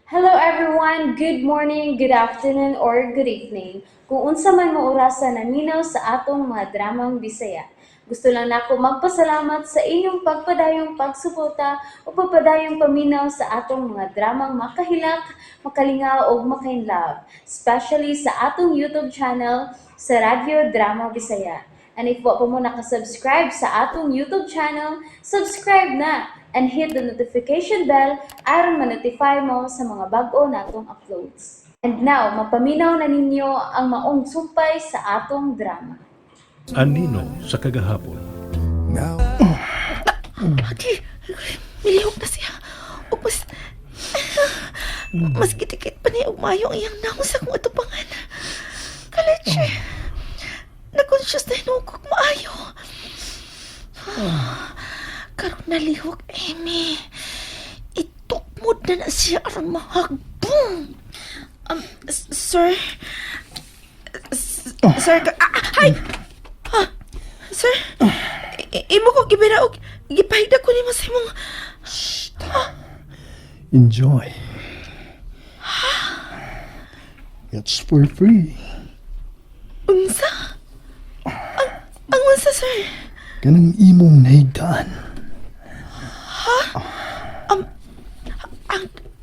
Hello everyone, good morning, good afternoon, or good evening. Kung unsa man mo orasan naminaw sa atong mga dramang Bisaya. Gusto lang nako magpasalamat sa inyong pagpadayong pagsuporta o pagpadayong paminaw sa atong mga dramang makahilak, makalingaw o makainlove, especially sa atong YouTube channel sa Radio Drama Bisaya. And if wa pa mo nakasubscribe sa atong YouTube channel, subscribe na and hit the notification bell aron ma-notify mo sa mga bag-o natong uploads. And now, mapaminaw na ninyo ang maong sumpay sa atong drama. Anino sa Kagahapon. Ati, milihok na siya. O mas kitikit pa niya umayong iyang naong sa kong atubangan. Kaleche, na-conscious na hinukok maayo. Karong nalihok, Amy. Itukmod na siya aron mahagbong. Sir? Sir, hay! Sir, imo ko gibiraog, gipahigda ko nimo sa imong... Enjoy. It's for free. Unsa? Ang unsa, sir? Kanang imong nahigdaan.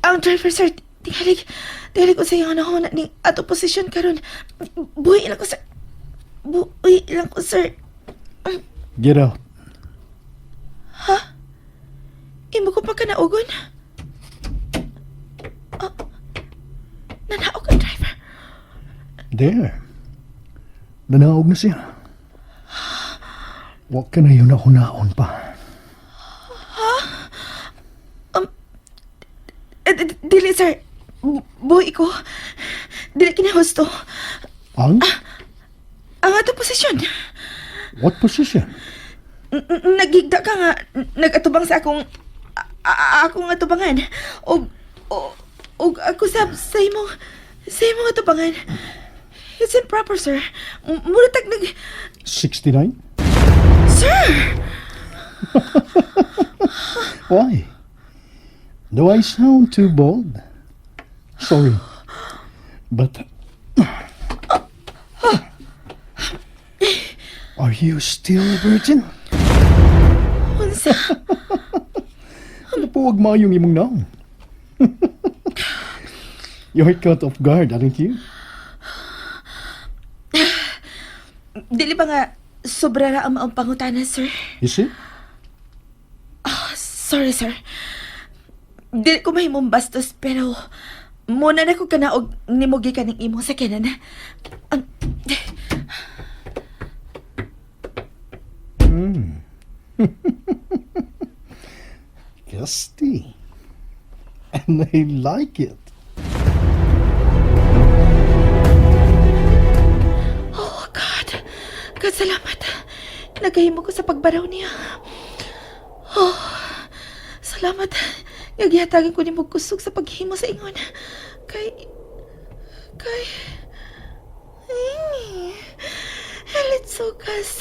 Ang driver, sir, tingalig ko sa iyong nahon ni ato posisyon karon. Buhay lang ko, sir. Get out. Imo ko pa ka naugon? Nanaog ang driver. There. Nanaog na siya. Huwag ka na yun nahunaon pa. Dili, sir. Buhay ko. Dili kinahusto. Ang? Ang ato posisyon. What position? Nagigda ka nga. Nagatubang sa akong atubangan. Og ako sa imong atubangan. It's improper, sir. Muratag 69? Sir! Why? Do I sound too bold? Sorry. But... Are you still a virgin? Unsa? Ano po wag mayong imong naong? You're caught off guard, aren't you? Dili ba nga sobra ra ang maong pangutana, sir? Is it? Sorry, sir. Dili ko mahimong bastos, pero muna na ko kanaog nimugi ka ng imong sakyanan. Gusty. And I like it. Oh, God. God, salamat. Nagahimo ko sa pagbaraw niya. Oh, salamat. Naghihatagin ko ni mo kusog sa paghimo sa ingon. Halit sukas.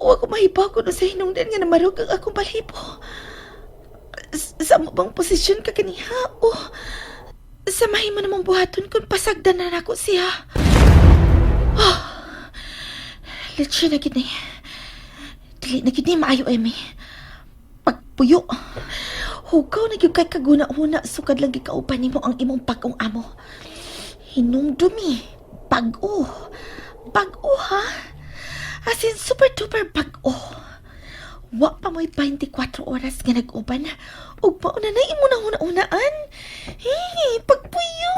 Huwag ko mahibaw ko sa hinungdan nga namarog ang akong balibo. Sa mo bang posisyon ka kaniha? O samahin mo namang buhaton kung pasagdan na nako siya. Oh, lechon na gini. Dili na gini maayo, Amy. Pagpuyo. Hugaw na gyud kay kaguna-una sukad lang gikauban nimo ang imong pag-ong amo. Hinumdumi. Bag-o. Bag-o, ha? As in, super duper bag-o. Wa pa mo'y 24 oras nga nag-uban. Ug pauna na imo na una-unaan. Hey, pagpuyo.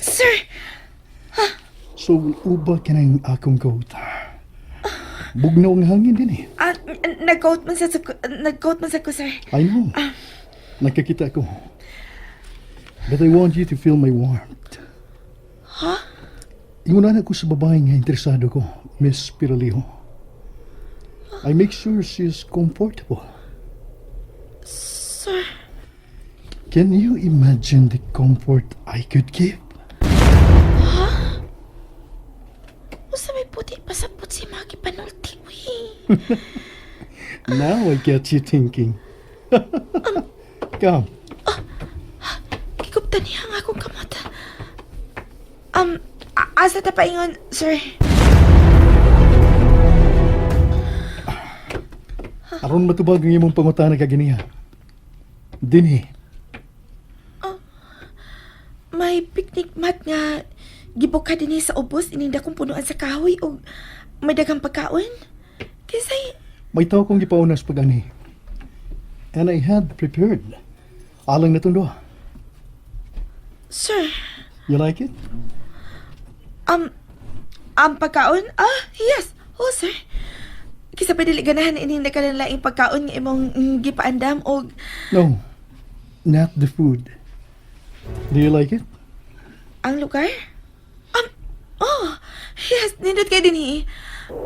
Sir. So, uba ka ng akong goat. Bugnaw ang hangin din eh. Nag-coat man sa ko, sir. I know. Nakakita ko. But I want you to feel my warmth. Ha? Ingunan ako sa babae nga interesado ko, Miss Piraliho. I make sure she's comfortable. Sir. Can you imagine the comfort I could give? Ha? Usa may puti pasapot si Maki Panulti, uy. Now I get you thinking. Come. Giguptan niya ang akong kamot. Asa ta paingon, sir? Aron matubag ang imong pangutana kaginiha. Dinhi. May picnic mat nga gibuka dinhi sa ubos ininda kong punuan sa kahoy o may dagang pagkaon. Kisay, May tao kong gipaunas pag ani. And I had prepared. Alang na tundo. sir, You like it? ang pagkaon? Yes. Oh, sir. Kisa pa dili ganahan ininda ka lang laing pagkaon nga imong gipaandam o No. Not the food. Do you like it? ang lugar? Yes, nindot kayo dinhi.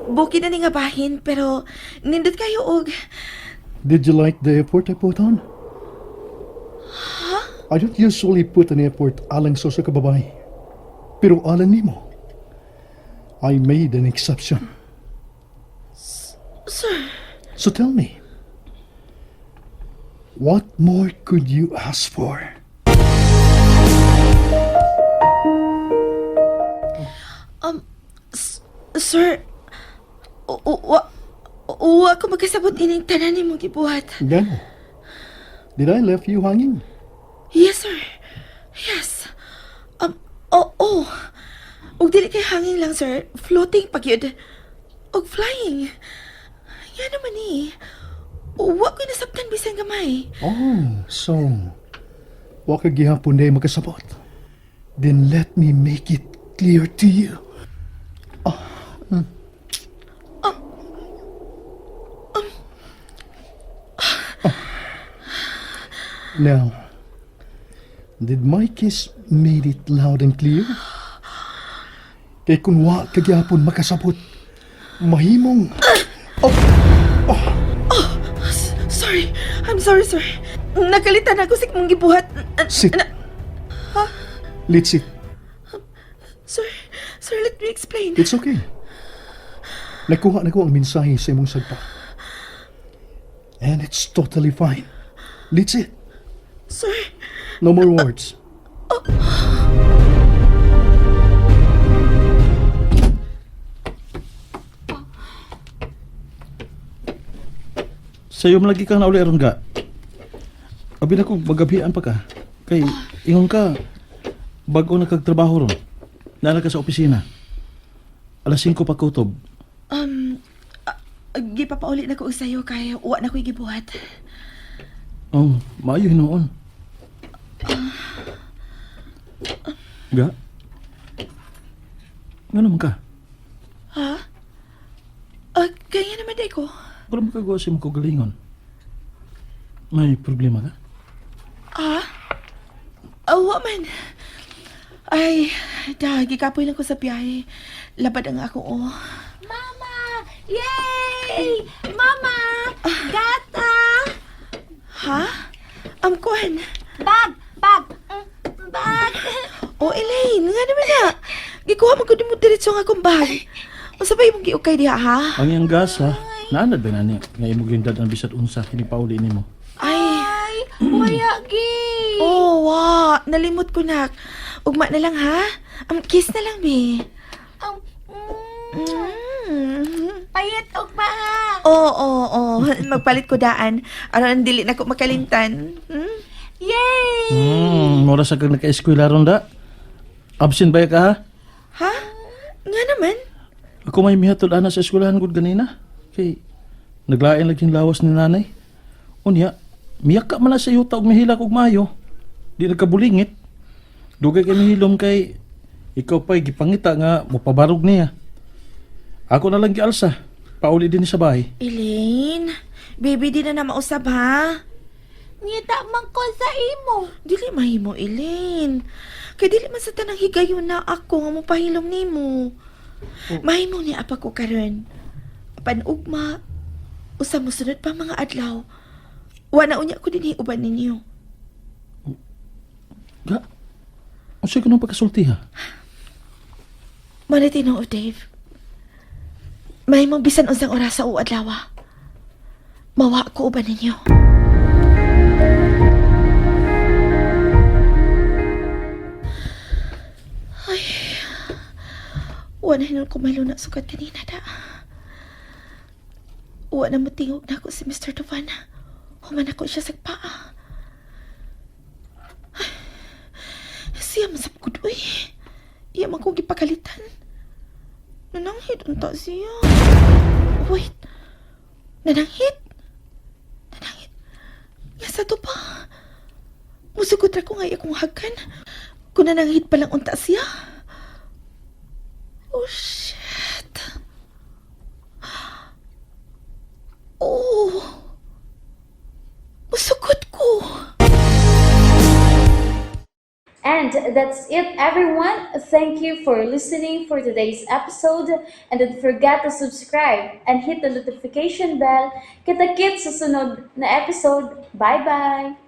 Bukid na ni nga bahin, pero nindot kayo og Did you like the effort I put on? I don't usually put an effort alang sa kababay. Pero alang nimo, I made an exception. sir. So tell me, what more could you ask for? Sir, wa ko magkasabot ining tanan nimo gibuhat. Gano? Did I left you hanging? Yes, sir. Yes. Oo. Og dili kay hangin lang, sir. Floating pagyud. Og flying. Yan naman ni. Wa ko nasabtan bisan gamay. Oh, so, wa ka gihapon day makasabot. Then let me make it clear to you. Now, did my kiss made it loud and clear? Kay kung wa kagyapon makasabot, mahimong... Sorry. I'm sorry, sir. Nakalitan ako sa mong gibuhat. Sit. Let's sit. Sir, let me explain. It's okay. Nakuha na ko ang mensahe sa imong sagpa. And it's totally fine. Let's sit. Sir, No more words. Sayo mo lagi kang nauli aron ka. Abi na ko magabian pa ka. Kay ingon ka bago na kagtrabaho ron. Nala ka sa opisina. Alas 5 pa kutob. gipapauli na ko sa'yo kaya wa na ko'y gibuhat. Oh, maayo hinoon. Ga? Nga naman ka? Ha? Kaya naman day ko. Wala mo kagawa siya magkagalingon. May problema ka? Wa man. Ay, gikapoy lang ko sa biyahe. Labad ang ako, oh. Mama! Yay! Mama! Gata! Ha? Kuhan. Bag! Bag! Bag! Oh, Elaine, nga naman na. Gikuha mo ko din mo diretso nga akong bag. Masabay mong giukay diha, ha? Ang iyang gas ha? Naanad ba na niya? Nga imong gindad ang bisat unsa kini pauli nimo. Ay, Mayagi! oh, wa. Nalimot ko, nak. Ugma na lang, ha? Kiss na lang, be. Payat og ba? Oo. Magpalit ko daan. Aron dili na ko makalimtan. Yay! Mura sa kag naka-eskwela ron da. Absent ba ka ha? Ha? Nga naman. Ako may mihatod ana sa eskwelahan gud ganina. Kay naglain lagi lawas ni nanay. Unya, miyak ka man na sa yuta og mihila og mayo. Di nagkabulingit. Dugay kay mihilom kay ikaw pa'y gipangita nga mopabarog niya. Ako na lang gialsa. Pauli din sa bahay. Elaine, baby, di na mausab, ha? Ngita man ko sa imo. Dili mahimo, Elaine. Kay dili man sa tanang higayon na ako nga mopahilom nimo. Mahimo ni apa ko karon. Panugma, usa mo sunod pa mga adlaw. Wa na unya ko dinhi uban ninyo. Ga, unsa ka nang pagkasulti ha? Manay tinuod, Dave. Mahimong bisan unsang oras sa uadlaw. Mawa ko ba ninyo? Ay, wala na ko malo na sukat kanina da. Wala na matingog na ako si Mr. Duvan. Human ako siya sa paa. Ay, siya masapkod, uy. Iya man kong gipakalitan. Nananghid unta siya. Wait. Nananghid? Nananghid? Nga sa to pa. Musugod ra ko nga akong hakan. Kung nananghid palang unta siya. Oh, shit. Oh. Musugod ko. And that's it, everyone. Thank you for listening for today's episode. And don't forget to subscribe and hit the notification bell. Kita-kits sa sunod na episode. Bye-bye!